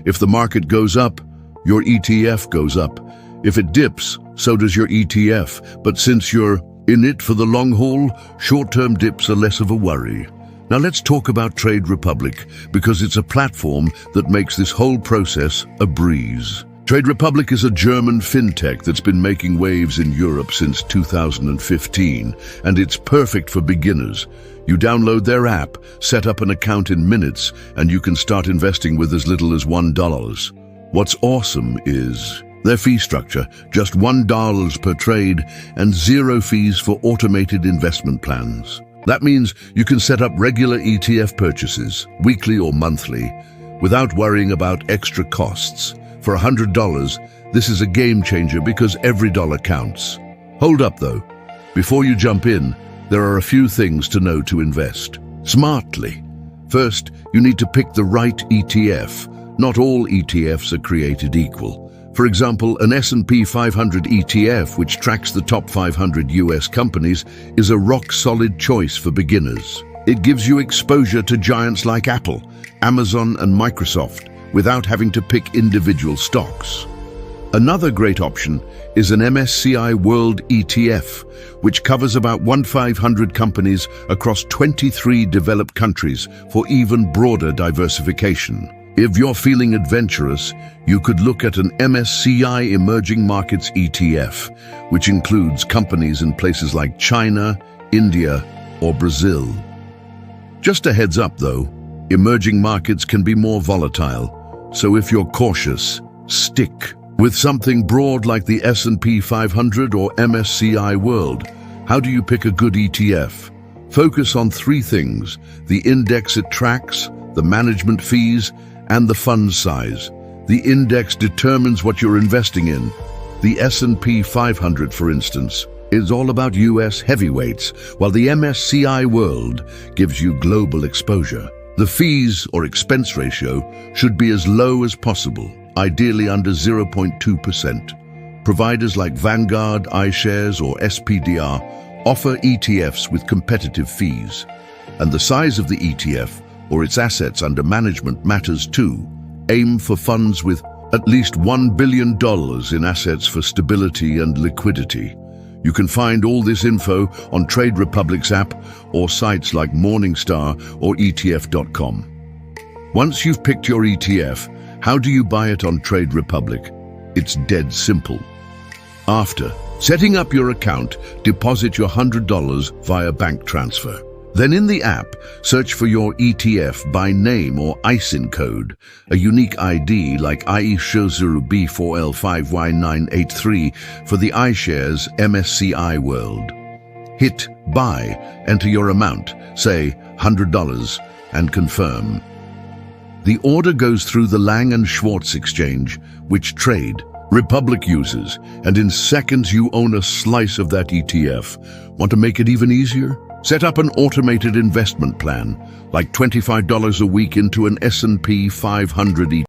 If the market goes up, your ETF goes up. If it dips, so does your ETF. But since you're in it for the long haul, short-term dips are less of a worry. Now let's talk about Trade Republic, because it's a platform that makes this whole process a breeze. Trade Republic is a German fintech that's been making waves in Europe since 2015, and it's perfect for beginners. You download their app, set up an account in minutes, and you can start investing with as little as $1. What's awesome is their fee structure, just $1 per trade and 0 fees for automated investment plans. That means you can set up regular ETF purchases, weekly or monthly, without worrying about extra costs. For $100, this is a game changer because every dollar counts. Hold up though. Before you jump in, there are a few things to know to invest smartly. First, you need to pick the right ETF. Not all ETFs are created equal. For example, an S&P 500 ETF, which tracks the top 500 US companies, is a rock-solid choice for beginners. It gives you exposure to giants like Apple, Amazon, and Microsoft, without having to pick individual stocks. Another great option is an MSCI World ETF, which covers about 1,500 companies across 23 developed countries for even broader diversification. If you're feeling adventurous, you could look at an MSCI Emerging Markets ETF, which includes companies in places like China, India, or Brazil. Just a heads up though, emerging markets can be more volatile. So if you're cautious, stick with something broad like the S&P 500 or MSCI World. How do you pick a good ETF? Focus on 3 things: the index it tracks, the management fees, and the fund size. The index determines what you're investing in. The S&P 500, for instance, is all about US heavyweights, while the MSCI World gives you global exposure. The fees or expense ratio should be as low as possible, ideally under 0.2%. Providers like Vanguard, iShares, or SPDR offer ETFs with competitive fees. And the size of the ETF or its assets under management matters too. Aim for funds with at least $1 billion in assets for stability and liquidity. You can find all this info on Trade Republic's app or sites like Morningstar or ETF.com. Once you've picked your ETF, how do you buy it on Trade Republic? It's dead simple. After setting up your account, deposit your $100 via bank transfer. Then in the app, search for your ETF by name or ISIN code, a unique ID like IE00B4L5Y983 for the iShares MSCI World. Hit Buy, enter your amount, say $100, and confirm. The order goes through the Lang & Schwartz exchange, which Trade Republic uses, and in seconds you own a slice of that ETF. Want to make it even easier? Set up an automated investment plan, like $25 a week into an S&P 500 ETF.